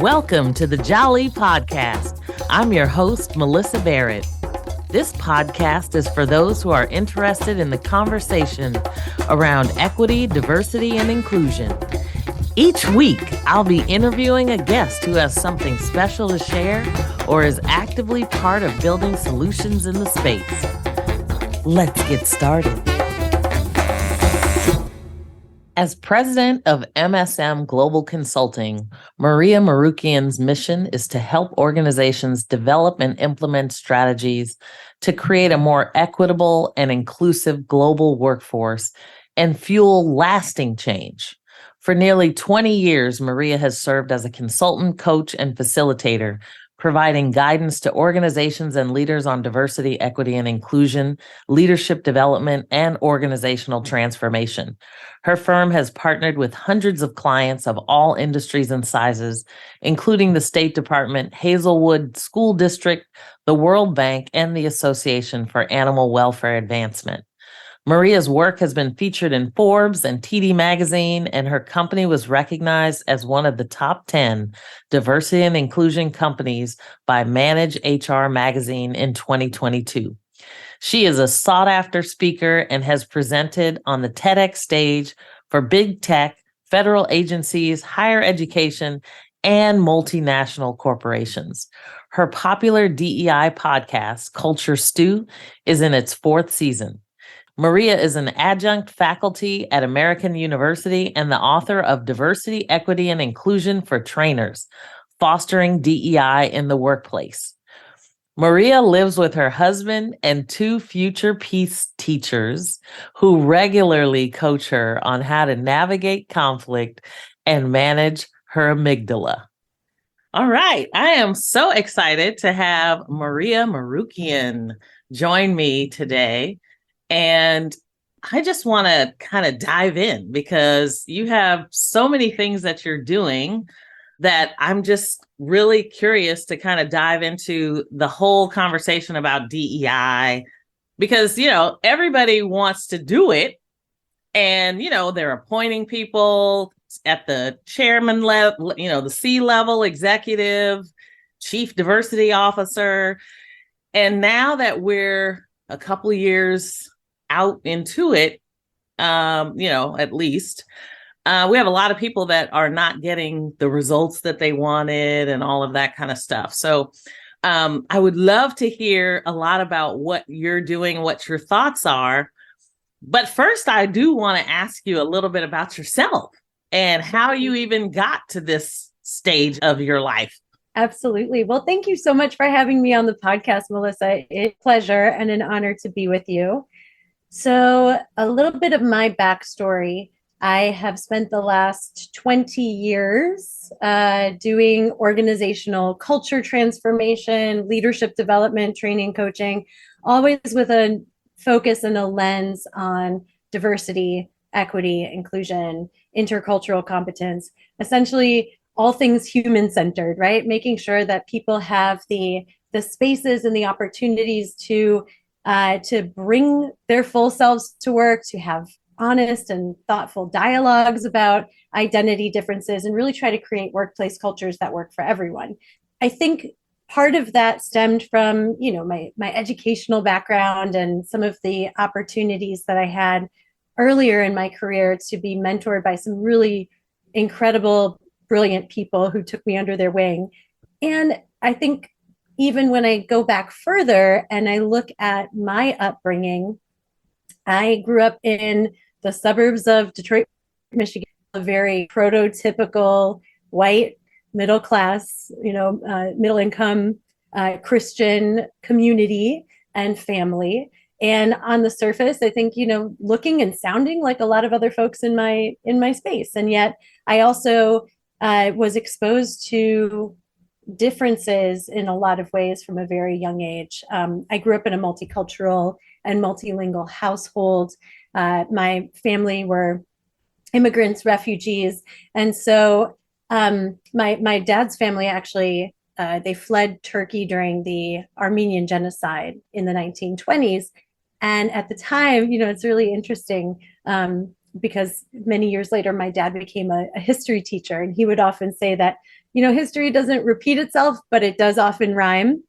Welcome to the Jali podcast. I'm your host, Melyssa Barrett. This podcast is for those who are interested in the conversation around equity, diversity, and inclusion. Each week, I'll be interviewing a guest who has something special to share or is actively part of building solutions in the space. Let's get started. As president of MSM Global Consulting, Morukian's mission is to help organizations develop and implement strategies to create a more equitable and inclusive global workforce and fuel lasting change. For nearly 20 years, Maria has served as a consultant, coach, and facilitator, providing guidance to organizations and leaders on diversity, equity, and inclusion, leadership development, and organizational transformation. Her firm has partnered with hundreds of clients of all industries and sizes, including the State Department, Hazelwood School District, the World Bank, and the Association for Animal Welfare Advancement. Maria's work has been featured in Forbes and TD Magazine, and her company was recognized as one of the top 10 diversity and inclusion companies by Manage HR Magazine in 2022. She is a sought-after speaker and has presented on the TEDx stage for big tech, federal agencies, higher education, and multinational corporations. Her popular DEI podcast, Culture Stew, is in its 4th season. Maria is an adjunct faculty at American University and the author of Diversity, Equity, and Inclusion for Trainers, Fostering DEI in the Workplace. Maria lives with her husband and 2 future peace teachers who regularly coach her on how to navigate conflict and manage her amygdala. All right, I am so excited to have Maria Morukian join me today. And I just want to kind of dive in because you have so many things that you're doing that I'm just really curious to kind of dive into the whole conversation about DEI because, everybody wants to do it. And, they're appointing people at the chairman level, the C-level executive, chief diversity officer. And now that we're a couple of years out into it, at least, we have a lot of people that are not getting the results that they wanted and all of that kind of stuff. So I would love to hear a lot about what you're doing, what your thoughts are. But first, I do want to ask you a little bit about yourself and how you even got to this stage of your life. Absolutely. Well, thank you so much for having me on the podcast, Melyssa. It's a pleasure and an honor to be with you. So a little bit of my backstory. I have spent the last 20 years doing organizational culture transformation, leadership development, training, coaching, always with a focus and a lens on diversity, equity, inclusion, intercultural competence, essentially all things human-centered, right? Making sure that people have the spaces and the opportunities to bring their full selves to work, to have honest and thoughtful dialogues about identity differences, and really try to create workplace cultures that work for everyone. I think part of that stemmed from, my educational background and some of the opportunities that I had earlier in my career to be mentored by some really incredible, brilliant people who took me under their wing. And I think even when I go back further and I look at my upbringing, I grew up in the suburbs of Detroit, Michigan, a very prototypical white, middle class, middle income Christian community and family. And on the surface, I think, looking and sounding like a lot of other folks in my space. And yet I also was exposed to differences in a lot of ways from a very young age. I grew up in a multicultural and multilingual household. My family were immigrants, refugees. And so my dad's family actually, they fled Turkey during the Armenian genocide in the 1920s. And at the time, it's really interesting because many years later, my dad became a history teacher, and he would often say that history doesn't repeat itself, but it does often rhyme.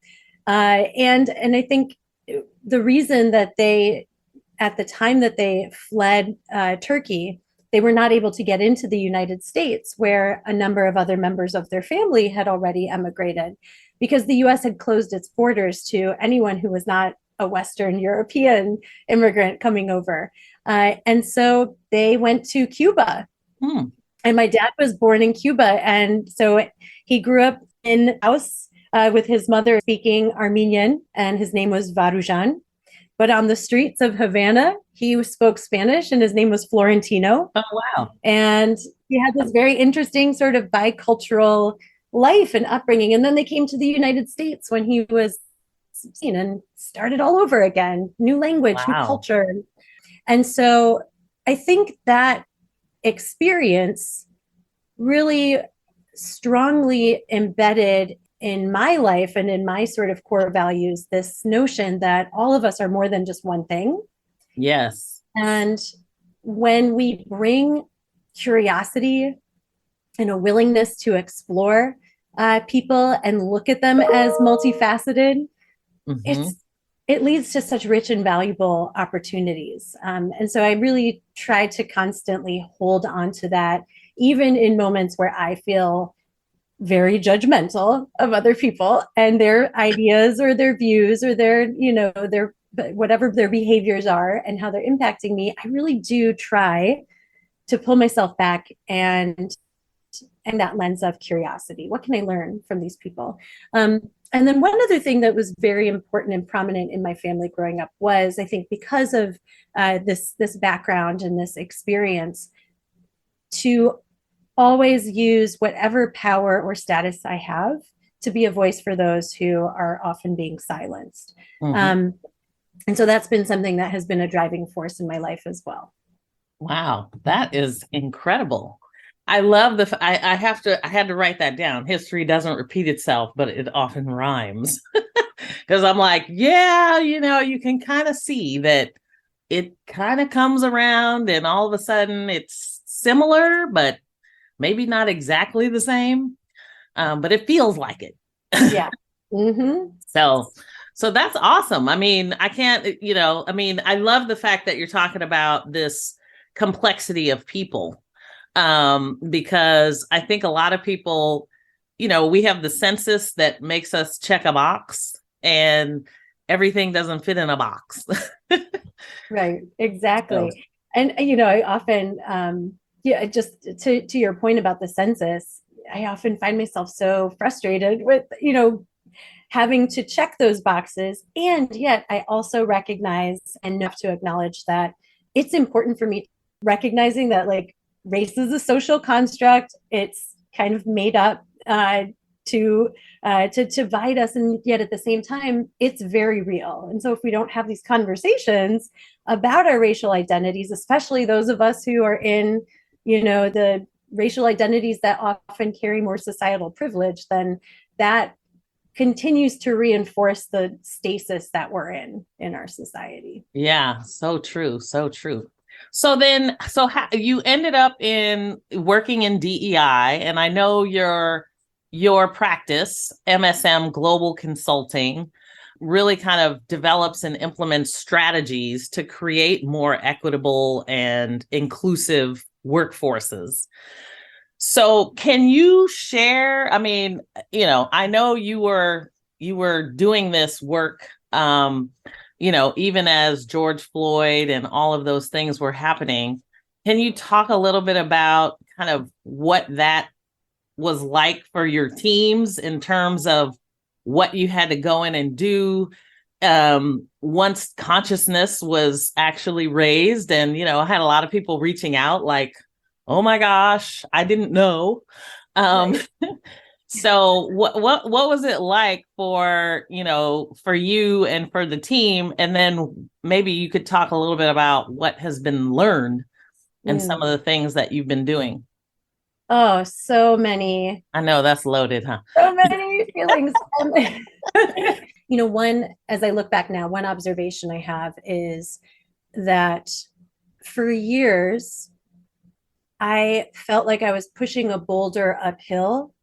And I think the reason that at the time that they fled Turkey, they were not able to get into the United States, where a number of other members of their family had already emigrated, because the US had closed its borders to anyone who was not a Western European immigrant coming over. And so they went to Cuba. And my dad was born in Cuba. And so he grew up in a house with his mother speaking Armenian, and his name was Varujan. But on the streets of Havana, he spoke Spanish, and his name was Florentino. Oh, wow. And he had this very interesting sort of bicultural life and upbringing. And then they came to the United States when he was 16 and started all over again, new language, new culture. And so I think that experience really strongly embedded in my life and in my sort of core values this notion that all of us are more than just one thing. Yes. And when we bring curiosity and a willingness to explore people and look at them as multifaceted, it leads to such rich and valuable opportunities. And so I really try to constantly hold on to that, even in moments where I feel very judgmental of other people and their ideas or their views or their whatever their behaviors are and how they're impacting me. I really do try to pull myself back and that lens of curiosity. What can I learn from these people? And then one other thing that was very important and prominent in my family growing up was, I think, because of this background and this experience, to always use whatever power or status I have to be a voice for those who are often being silenced. And so that's been something that has been a driving force in my life as well. Wow, that is incredible. I love I had to write that down. History doesn't repeat itself, but it often rhymes. Because I'm like, yeah, you can kind of see that it kind of comes around and all of a sudden it's similar, but maybe not exactly the same. But it feels like it. Yeah. So that's awesome. I mean, I love the fact that you're talking about this complexity of people. Because I think a lot of people, we have the census that makes us check a box and everything doesn't fit in a box. Right, exactly. So. And, I often, just to your point about the census, I often find myself so frustrated with, having to check those boxes. And yet I also recognize and have to acknowledge that it's important for me, recognizing that race is a social construct. It's kind of made up to divide us, and yet at the same time, it's very real. And so if we don't have these conversations about our racial identities, especially those of us who are in, the racial identities that often carry more societal privilege, then that continues to reinforce the stasis that we're in our society. Yeah, so true, so true. So how you ended up in working in DEI, and I know your practice, MSM Global Consulting, really kind of develops and implements strategies to create more equitable and inclusive workforces. So can you share, I mean, I know you were doing this work, even as George Floyd and all of those things were happening. Can you talk a little bit about kind of what that was like for your teams in terms of what you had to go in and do once consciousness was actually raised? And, I had a lot of people reaching out like, oh my gosh, I didn't know. Right. So what was it like for you and for the team? And then maybe you could talk a little bit about what has been learned and some of the things that you've been doing. Oh, so many. I know that's loaded, huh? So many feelings. As I look back now, one observation I have is that for years, I felt like I was pushing a boulder uphill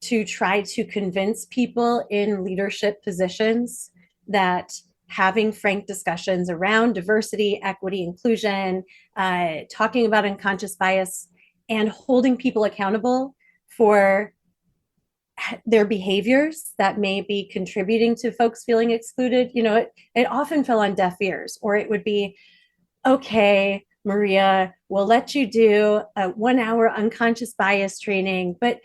to try to convince people in leadership positions that having frank discussions around diversity, equity, inclusion, talking about unconscious bias, and holding people accountable for their behaviors that may be contributing to folks feeling excluded. It often fell on deaf ears, or it would be, okay, Maria, we'll let you do a 1 hour unconscious bias training, but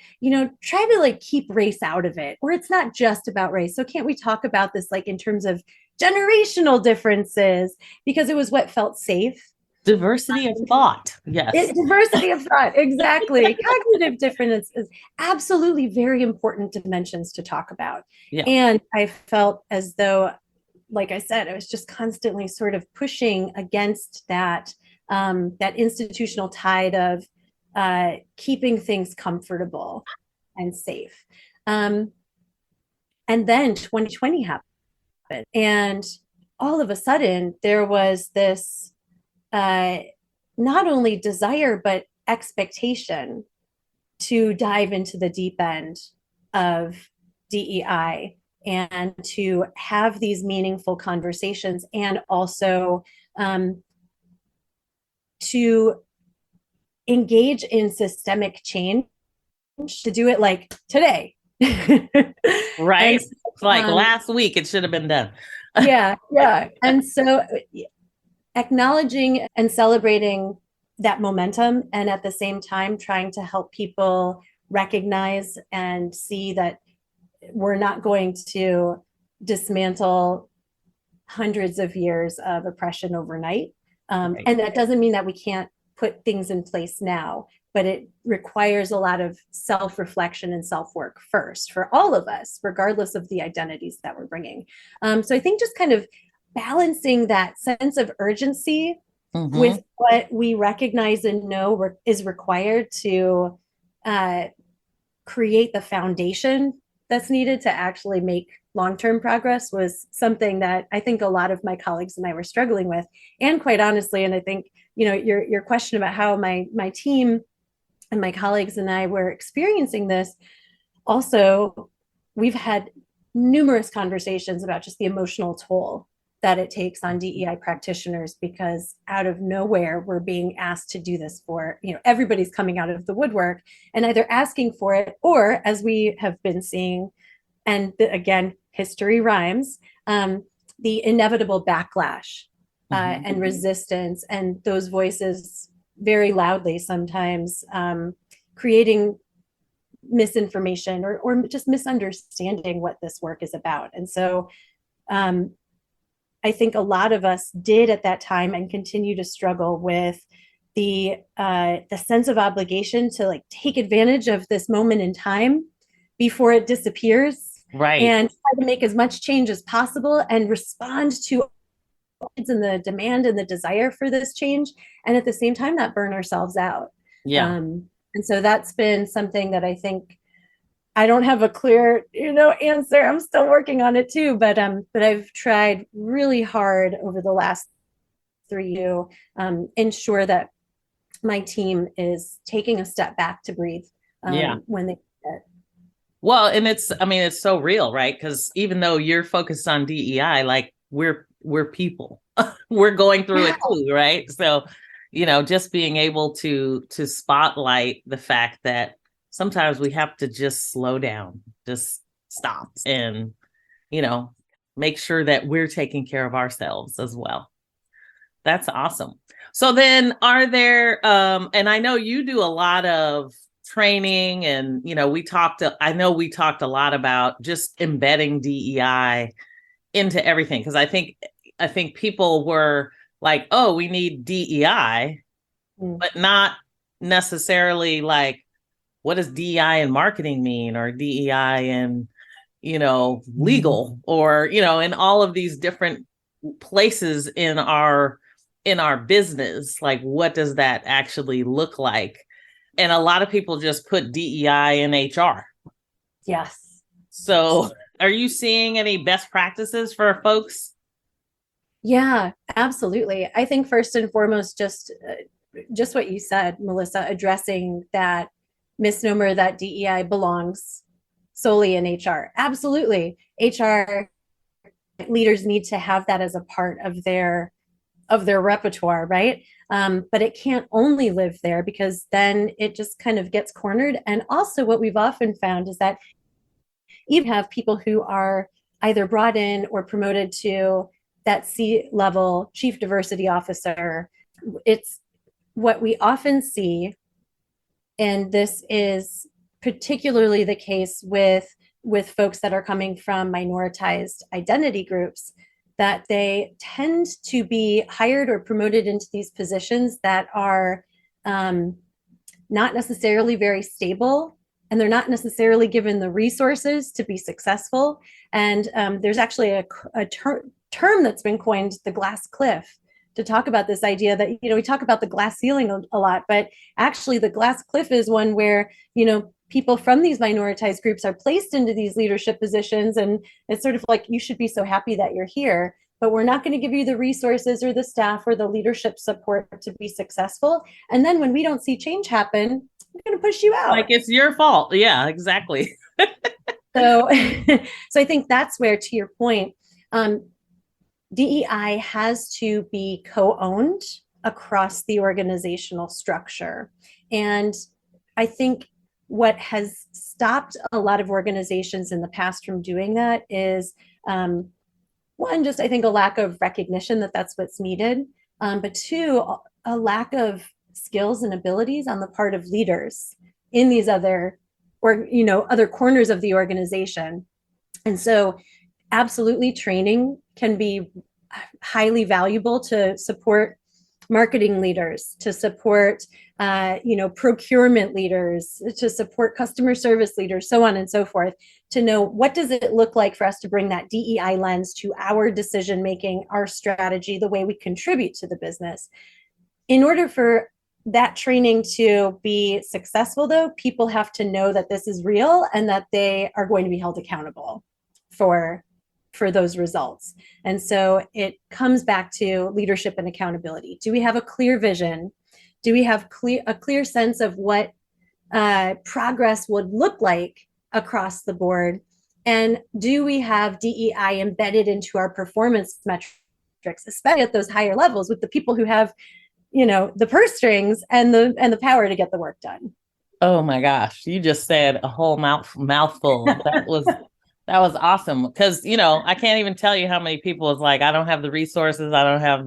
try to like keep race out of it, or it's not just about race. So can't we talk about this like in terms of generational differences? Because it was what felt safe. Diversity of thought. Yes. Diversity of thought, exactly. Cognitive difference is absolutely very important dimensions to talk about. Yeah. And I felt as though, like I said, I was just constantly sort of pushing against that institutional tide of keeping things comfortable and safe. And then 2020 happened, and all of a sudden there was this not only desire but expectation to dive into the deep end of DEI and to have these meaningful conversations, and also to engage in systemic change, to do it like today. Right. So, like last week, it should have been done. Yeah. And so acknowledging and celebrating that momentum, and at the same time trying to help people recognize and see that we're not going to dismantle hundreds of years of oppression overnight. Right. And that doesn't mean that we can't put things in place now, but it requires a lot of self-reflection and self-work first for all of us, regardless of the identities that we're bringing. So I think just kind of balancing that sense of urgency with what we recognize and know is required to create the foundation that's needed to actually make long-term progress was something that I think a lot of my colleagues and I were struggling with. And quite honestly, and I think, your question about how my team and my colleagues and I were experiencing this, also, we've had numerous conversations about just the emotional toll that it takes on DEI practitioners, because out of nowhere, we're being asked to do this for, everybody's coming out of the woodwork and either asking for it, or as we have been seeing, and again, history rhymes, the inevitable backlash and resistance, and those voices very loudly sometimes creating misinformation or just misunderstanding what this work is about. And so I think a lot of us did at that time and continue to struggle with the sense of obligation to like take advantage of this moment in time before it disappears, right? And try to make as much change as possible and respond to the demand and the desire for this change, and at the same time not burn ourselves out. Yeah. And so that's been something that I think I don't have a clear, answer. I'm still working on it too, but I've tried really hard over the last 3 years to ensure that my team is taking a step back to breathe when they get it. Well, and it's so real, right? Because even though you're focused on DEI, like we're people, we're going through it too, right? So, just being able to spotlight the fact that sometimes we have to just slow down, just stop and, make sure that we're taking care of ourselves as well. That's awesome. So then are there, and I know you do a lot of training and, I know we talked a lot about just embedding DEI into everything. Cause I think people were like, oh, we need DEI, but not necessarily like, what does DEI in marketing mean, or DEI in, legal, or, in all of these different places in our business, like, what does that actually look like? And a lot of people just put DEI in HR. Yes. So are you seeing any best practices for folks? Yeah, absolutely. I think first and foremost, just what you said, Melyssa, addressing that misnomer that DEI belongs solely in HR. Absolutely. HR leaders need to have that as a part of their repertoire, right? But it can't only live there, because then it just kind of gets cornered. And also what we've often found is that you have people who are either brought in or promoted to that C-level chief diversity officer. It's what we often see, and this is particularly the case with folks that are coming from minoritized identity groups, that they tend to be hired or promoted into these positions that are not necessarily very stable, and they're not necessarily given the resources to be successful. And there's actually a term that's been coined, the glass cliff, to talk about this idea that, we talk about the glass ceiling a lot, but actually the glass cliff is one where, people from these minoritized groups are placed into these leadership positions. And it's sort of like, you should be so happy that you're here, but we're not going to give you the resources or the staff or the leadership support to be successful. And then when we don't see change happen, we're going to push you out. Like it's your fault. Yeah, exactly. So I think that's where, to your point, DEI has to be co-owned across the organizational structure. And I think what has stopped a lot of organizations in the past from doing that is, one, just I think a lack of recognition that that's what's needed, but two, a lack of skills and abilities on the part of leaders in these other corners of the organization. And so absolutely, training can be highly valuable to support marketing leaders, to support procurement leaders, to support customer service leaders, so on and so forth, to know what does it look like for us to bring that DEI lens to our decision making, our strategy, the way we contribute to the business. In order for that training to be successful, though, people have to know that this is real and that they are going to be held accountable for those results. And so it comes back to leadership and accountability. Do we have a clear vision? Do we have a clear sense of what progress would look like across the board? And do we have DEI embedded into our performance metrics, especially at those higher levels, with the people who have, the purse strings and the power to get the work done? Oh my gosh, you just said a whole mouthful. That was awesome, because I can't even tell you how many people is like, I don't have the resources, I don't have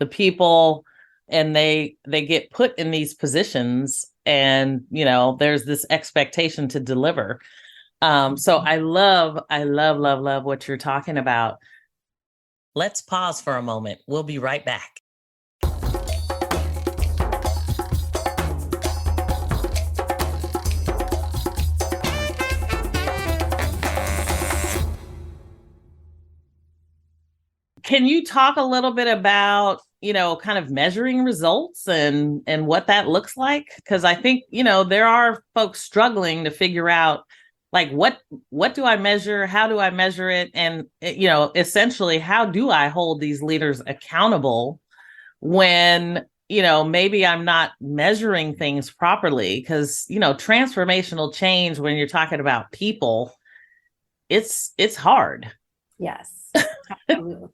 the people, and they get put in these positions, and there's this expectation to deliver. So I love what you're talking about. Let's pause for a moment. We'll be right back. Can you talk a little bit about, kind of measuring results and what that looks like? Because I think, there are folks struggling to figure out, like, what do I measure? How do I measure it? And, essentially, how do I hold these leaders accountable when, maybe I'm not measuring things properly? Because, transformational change, when you're talking about people, it's hard. Yes. Absolutely.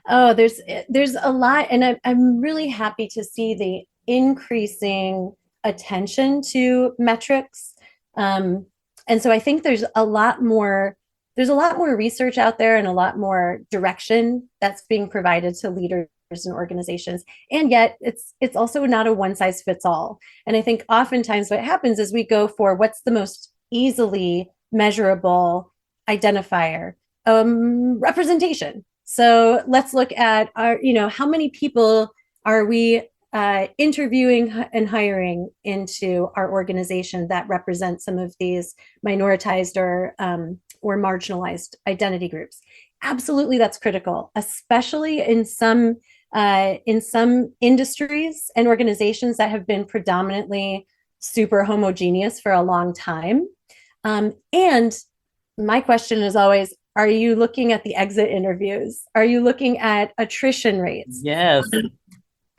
Oh, there's a lot, and I'm really happy to see the increasing attention to metrics. And so I think there's a lot more research out there and a lot more direction that's being provided to leaders and organizations. And yet it's also not a one size fits all. And I think oftentimes what happens is we go for what's the most easily measurable identifier. Representation. So let's look at how many people are we interviewing and hiring into our organization that represent some of these minoritized or marginalized identity groups. Absolutely, that's critical, especially in some industries and organizations that have been predominantly super homogeneous for a long time. And my question is always, are you looking at the exit interviews? Are you looking at attrition rates? Yes.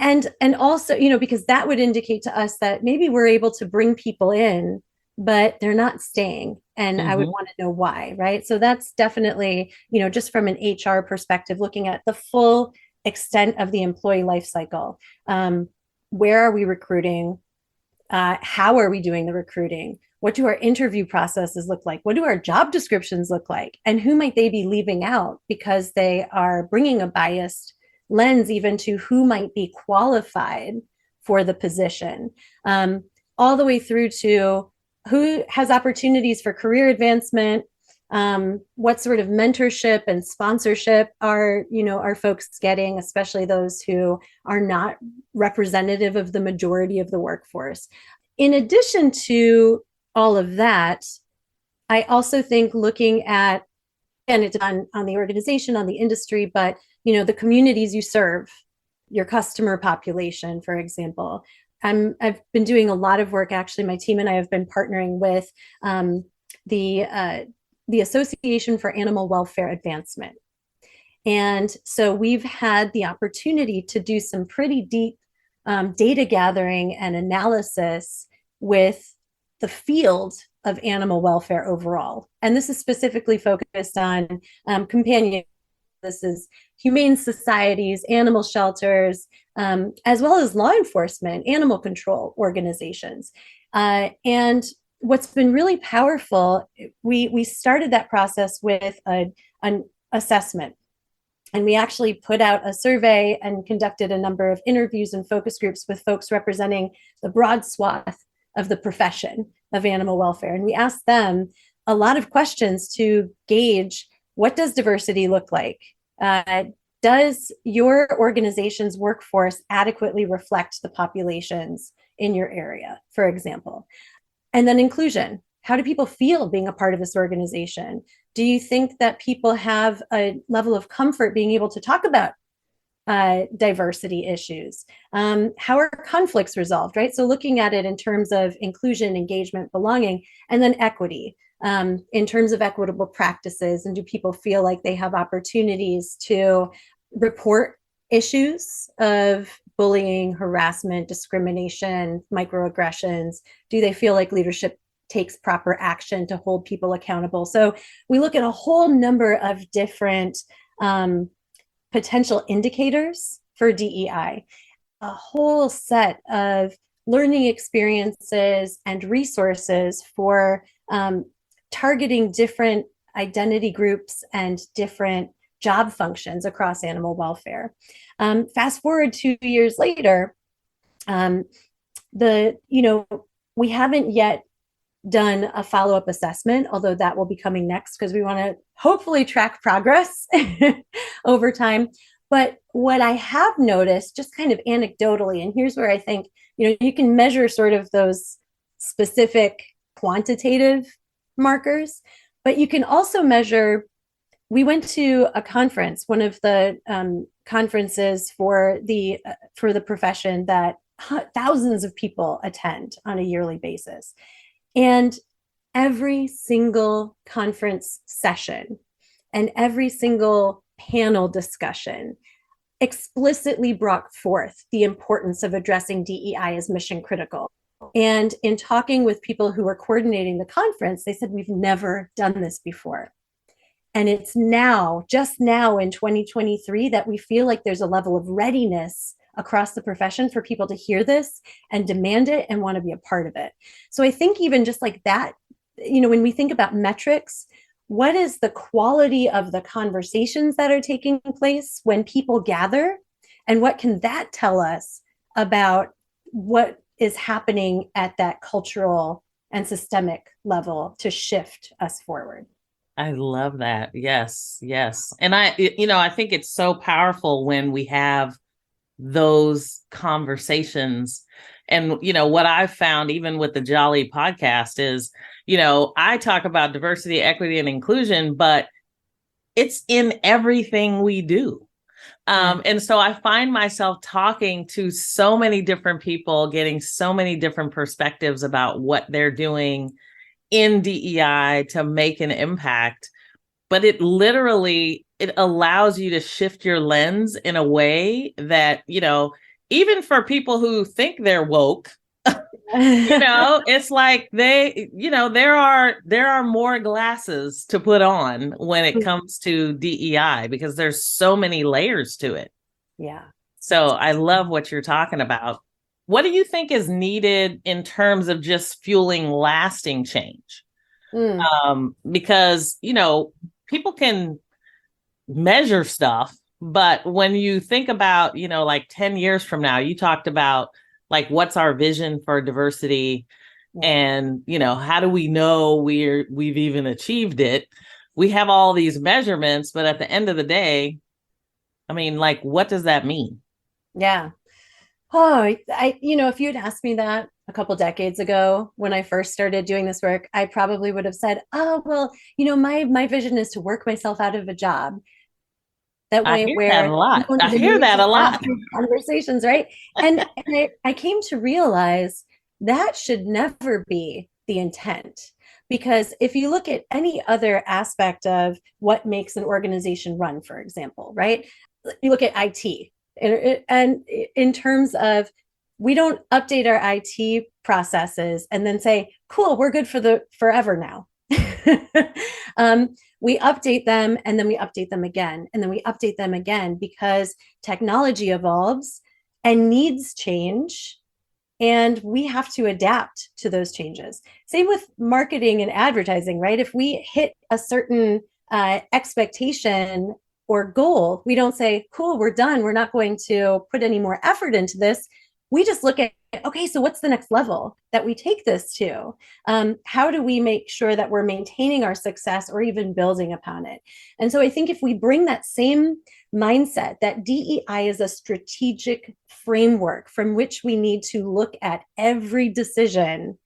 And also, because that would indicate to us that maybe we're able to bring people in but they're not staying. And I would Mhm. want to know why, right? So that's definitely, just from an HR perspective, looking at the full extent of the employee life cycle. Where are we recruiting? How are we doing the recruiting? What do our interview processes look like? What do our job descriptions look like? And who might they be leaving out because they are bringing a biased lens even to who might be qualified for the position, all the way through to who has opportunities for career advancement, what sort of mentorship and sponsorship are folks getting, especially those who are not representative of the majority of the workforce. In addition to all of that, I also think looking at, and it's on the organization, on the industry, but the communities you serve, your customer population, for example. I've been doing a lot of work. Actually, my team and I have been partnering with the Association for Animal Welfare Advancement. And so we've had the opportunity to do some pretty deep data gathering and analysis with the field of animal welfare overall. And this is specifically focused on companion. This is humane societies, animal shelters, as well as law enforcement, animal control organizations. And what's been really powerful, we started that process with an assessment. And we actually put out a survey and conducted a number of interviews and focus groups with folks representing the broad swath of the profession of animal welfare. And we asked them a lot of questions to gauge, what does diversity look like? Does your organization's workforce adequately reflect the populations in your area, for example? And then inclusion. How do people feel being a part of this organization? Do you think that people have a level of comfort being able to talk about diversity issues? How are conflicts resolved, right? So looking at it in terms of inclusion, engagement, belonging, and then equity, in terms of equitable practices. And do people feel like they have opportunities to report issues of bullying, harassment, discrimination, microaggressions? Do they feel like leadership takes proper action to hold people accountable? So we look at a whole number of different potential indicators for DEI, a whole set of learning experiences and resources for targeting different identity groups and different job functions across animal welfare. Fast forward 2 years later, we haven't yet done a follow-up assessment, although that will be coming next because we want to hopefully track progress over time. But what I have noticed, just kind of anecdotally, and here's where I think you can measure sort of those specific quantitative markers, but you can also measure. We went to a conference, one of the conferences for the profession that thousands of people attend on a yearly basis. And every single conference session and every single panel discussion explicitly brought forth the importance of addressing DEI as mission critical. And in talking with people who were coordinating the conference, they said, we've never done this before. And it's now, just now in 2023, that we feel like there's a level of readiness across the profession for people to hear this and demand it and want to be a part of it. So I think even just like that, when we think about metrics, what is the quality of the conversations that are taking place when people gather? And what can that tell us about what is happening at that cultural and systemic level to shift us forward? I love that. Yes, yes. And I think it's so powerful when we have those conversations. And, what I've found, even with the Jali podcast, is, I talk about diversity, equity, and inclusion, but it's in everything we do. And so I find myself talking to so many different people, getting so many different perspectives about what they're doing in DEI to make an impact. But it allows you to shift your lens in a way that, even for people who think they're woke, It's like there are more glasses to put on when it comes to DEI because there's so many layers to it. Yeah. So I love what you're talking about. What do you think is needed in terms of just fueling lasting change? Because, people can measure stuff, but when you think about, like 10 years from now, you talked about like, what's our vision for diversity? And, how do we know we've even achieved it? We have all these measurements, but at the end of the day, I mean, like, what does that mean? Yeah. Oh, if you had asked me that a couple decades ago when I first started doing this work, I probably would have said, "Oh, well, my vision is to work myself out of a job." That I way, hear that a where lot. you don't I even hear need that to a have lot. these conversations, right? And I came to realize that should never be the intent. Because if you look at any other aspect of what makes an organization run, for example, right? You look at IT, and in terms of we don't update our IT processes and then say, cool, we're good for the forever now. We update them and then we update them again and then we update them again because technology evolves and needs change, and we have to adapt to those changes. Same with marketing and advertising, right? If we hit a certain expectation or goal, we don't say, cool, we're done, we're not going to put any more effort into this. We just look at, okay, so what's the next level that we take this to? How do we make sure that we're maintaining our success or even building upon it? And so I think if we bring that same mindset that DEI is a strategic framework from which we need to look at every decision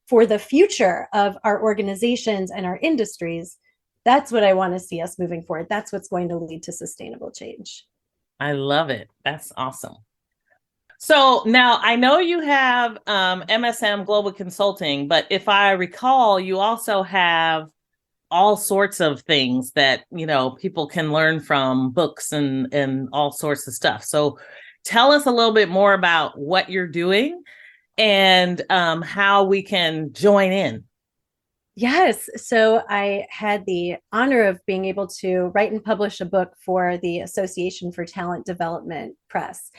for the future of our organizations and our industries, that's what I want to see us moving forward. That's what's going to lead to sustainable change. I love it. That's awesome. So now I know you have MSM Global Consulting, but if I recall, you also have all sorts of things that, people can learn from books and all sorts of stuff. So tell us a little bit more about what you're doing and how we can join in. Yes. So I had the honor of being able to write and publish a book for the Association for Talent Development Press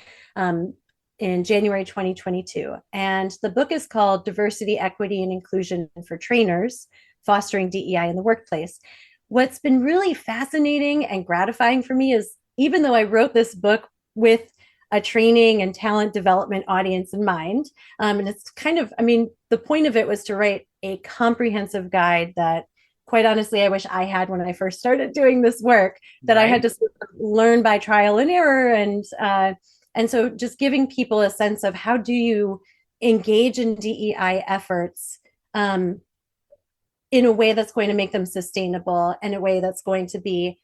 in January 2022. And the book is called Diversity, Equity, and Inclusion for Trainers, Fostering DEI in the Workplace. What's been really fascinating and gratifying for me is even though I wrote this book with a training and talent development audience in mind. And it's kind of, the point of it was to write a comprehensive guide that, quite honestly, I wish I had when I first started doing this work, that I had to sort of learn by trial and error. And so just giving people a sense of how do you engage in DEI efforts in a way that's going to make them sustainable, and a way that's going to be,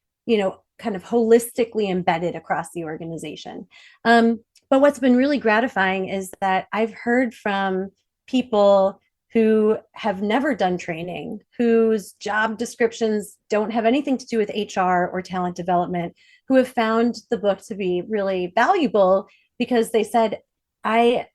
kind of holistically embedded across the organization. But what's been really gratifying is that I've heard from people who have never done training, whose job descriptions don't have anything to do with HR or talent development, who have found the book to be really valuable because they said, I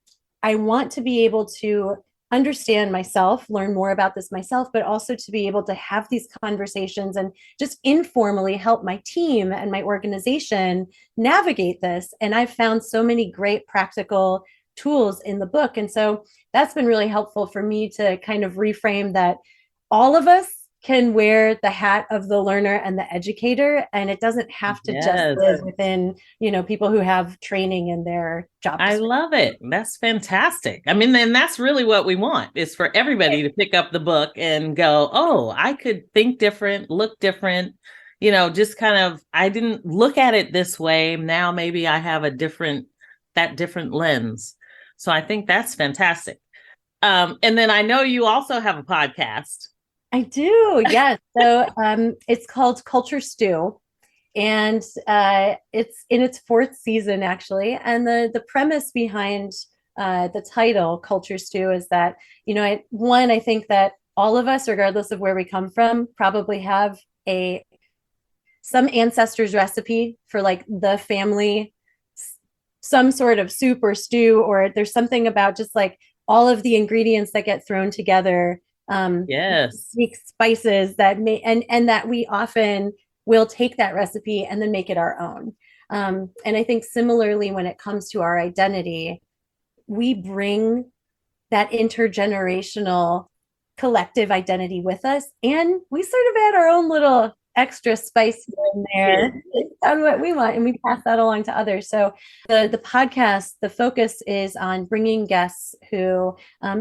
want to be able to understand myself, learn more about this myself, but also to be able to have these conversations and just informally help my team and my organization navigate this. And I've found so many great practical tools in the book. And so that's been really helpful for me to kind of reframe that all of us can wear the hat of the learner and the educator, and it doesn't have to just live within, people who have training in their job description. I love it. That's fantastic. And that's really what we want, is for everybody to pick up the book and go, oh, I could think different, look different, just kind of, I didn't look at it this way. Now maybe I have that different lens. So I think that's fantastic. And then I know you also have a podcast. I do, yes. So it's called Culture Stew, and it's in its fourth season, actually. And the premise behind the title, Culture Stew, is that, I think that all of us, regardless of where we come from, probably have some ancestor's recipe for like the family, some sort of soup or stew, or there's something about just like all of the ingredients that get thrown together, Yes. unique spices that may, and that we often will take that recipe and then make it our own. And I think similarly, when it comes to our identity, we bring that intergenerational collective identity with us, and we sort of add our own little extra spice in there on what we want, and we pass that along to others. So the podcast, the focus is on bringing guests who,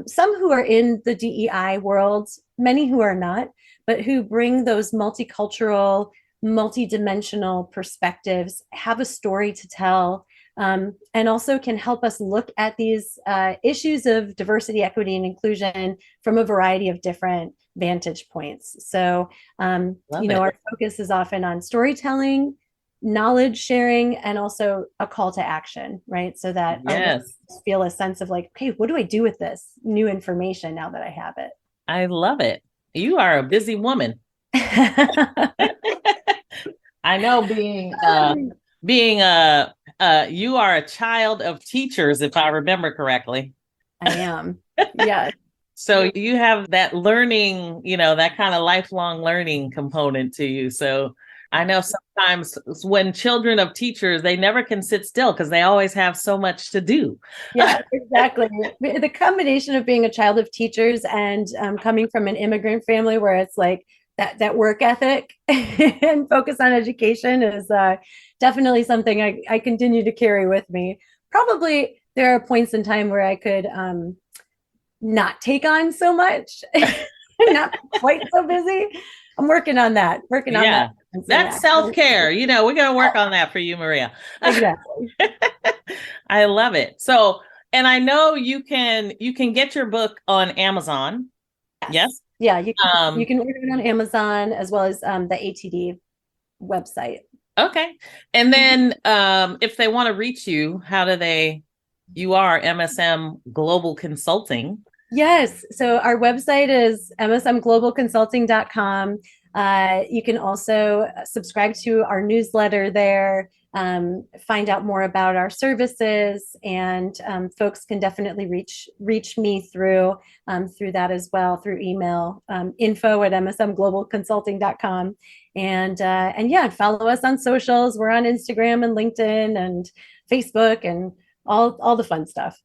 some who are in the DEI world, many who are not, but who bring those multicultural, multidimensional perspectives, have a story to tell, and also can help us look at these issues of diversity, equity, and inclusion from a variety of different vantage points. So, our focus is often on storytelling, knowledge sharing, and also a call to action, right? So that our guests feel a sense of like, okay, what do I do with this new information now that I have it? I love it. You are a busy woman. I know you are a child of teachers, if I remember correctly. I am. Yes. So you have that learning, that kind of lifelong learning component to you. So I know sometimes when children of teachers, they never can sit still because they always have so much to do. Yeah, exactly. The combination of being a child of teachers and coming from an immigrant family where it's like that work ethic and focus on education is definitely something I continue to carry with me. Probably there are points in time where I could not take on so much, not quite so busy. I'm working on that. That's self-care. We're going to work on that for you, Maria. Exactly. I love it. So, and I know you can get your book on Amazon. Yes. Yeah, you can order it on Amazon as well as the ATD website. Okay. And then if they want to reach you, how do they? You are MSM Global Consulting. Yes. So our website is msmglobalconsulting.com. You can also subscribe to our newsletter there, find out more about our services, and folks can definitely reach me through that as well, through email, info@msmglobalconsulting.com. And yeah, follow us on socials. We're on Instagram and LinkedIn and Facebook and all the fun stuff.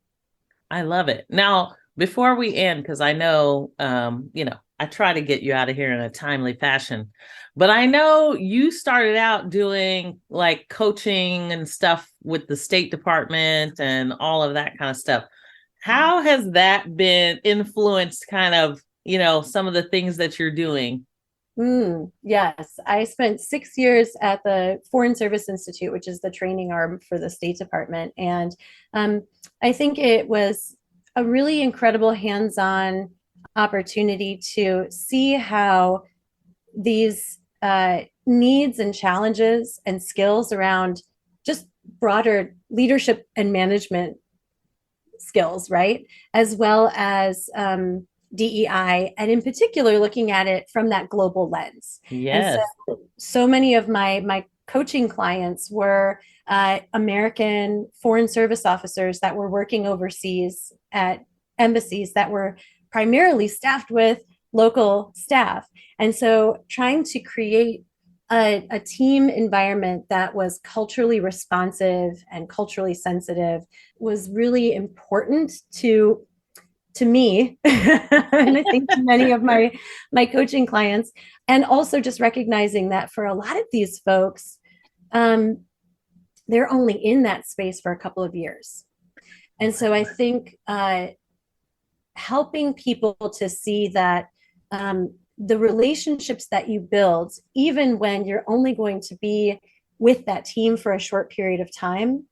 I love it. Now, before we end, because I know, I try to get you out of here in a timely fashion, but I know you started out doing like coaching and stuff with the State Department and all of that kind of stuff. How has that been influenced kind of, some of the things that you're doing? Yes, I spent 6 years at the Foreign Service Institute, which is the training arm for the State Department. And I think it was a really incredible hands-on opportunity to see how these needs and challenges and skills around just broader leadership and management skills, right? As well as DEI, and in particular, looking at it from that global lens. Yes. And so many of my coaching clients were American foreign service officers that were working overseas at embassies that were primarily staffed with local staff. And so trying to create a team environment that was culturally responsive and culturally sensitive was really important to me and I think to many of my coaching clients. And also just recognizing that for a lot of these folks, they're only in that space for a couple of years. And so I think helping people to see that the relationships that you build, even when you're only going to be with that team for a short period of time,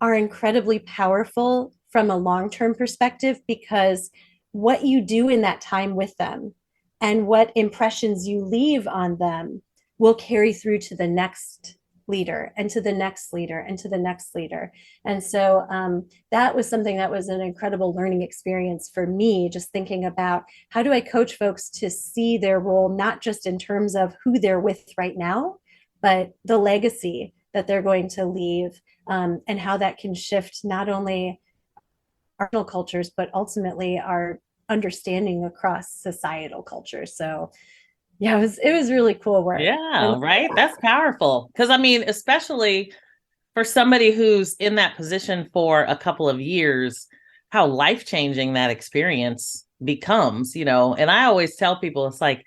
are incredibly powerful from a long-term perspective, because what you do in that time with them and what impressions you leave on them will carry through to the next leader and to the next leader and to the next leader. And so that was something that was an incredible learning experience for me, just thinking about how do I coach folks to see their role, not just in terms of who they're with right now, but the legacy that they're going to leave, and how that can shift not only our cultures, but ultimately our understanding across societal cultures. So yeah, it was really cool work. Yeah, right. That's powerful. Because I mean, especially for somebody who's in that position for a couple of years, how life-changing that experience becomes, and I always tell people, it's like,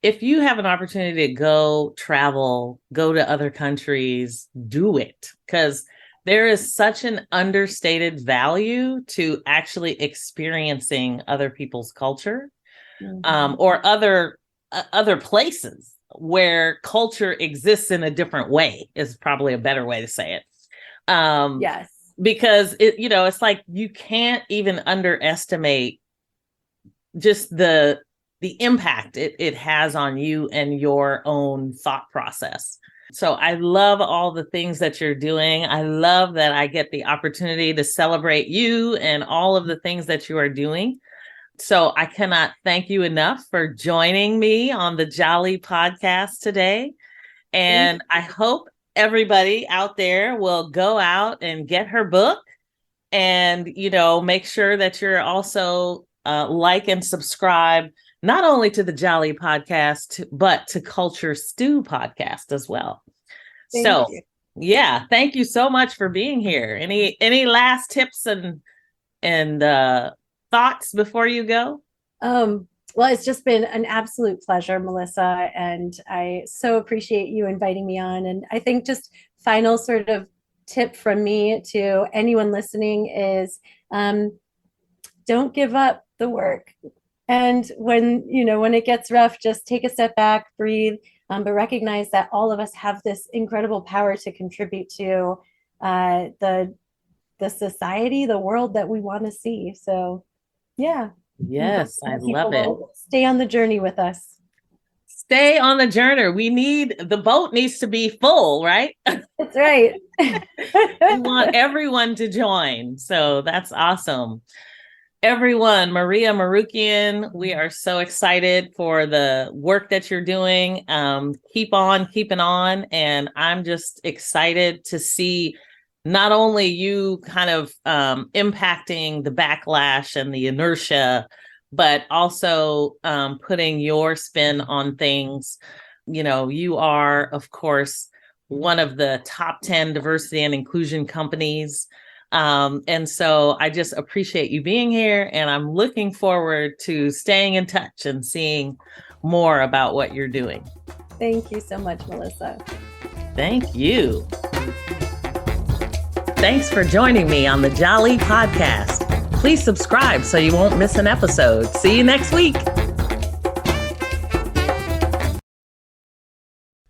if you have an opportunity to go travel, go to other countries, do it, because there is such an understated value to actually experiencing other people's culture, or other places where culture exists in a different way is probably a better way to say it. Yes. Because it's like you can't even underestimate just the impact it has on you and your own thought process. So I love all the things that you're doing. I love that I get the opportunity to celebrate you and all of the things that you are doing. So I cannot thank you enough for joining me on the Jali podcast today. And I hope everybody out there will go out and get her book, and, make sure that you're also like and subscribe, not only to the Jali podcast, but to Culture Stew podcast as well. Thank you. Yeah, thank you so much for being here. Any last tips and thoughts before you go? Well, it's just been an absolute pleasure, Melyssa, and I so appreciate you inviting me on. And I think just final sort of tip from me to anyone listening is don't give up the work. And when it gets rough, just take a step back, breathe, but recognize that all of us have this incredible power to contribute to the society, the world that we want to see. So, yeah. Yes, I love it. Stay on the journey with us. Stay on the journey. The boat needs to be full, right? That's right. We want everyone to join. So that's awesome. Everyone, Maria Morukian, we are so excited for the work that you're doing. Keep on keeping on. And I'm just excited to see not only you kind of impacting the backlash and the inertia, but also putting your spin on things. You are, of course, one of the top 10 diversity and inclusion companies. And so I just appreciate you being here, and I'm looking forward to staying in touch and seeing more about what you're doing. Thank you so much, Melyssa. Thank you. Thanks for joining me on the Jali podcast. Please subscribe so you won't miss an episode. See you next week.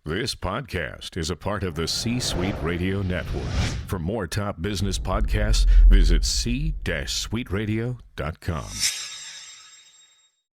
This podcast is a part of the C-Suite Radio Network. For more top business podcasts, visit c-suiteradio.com.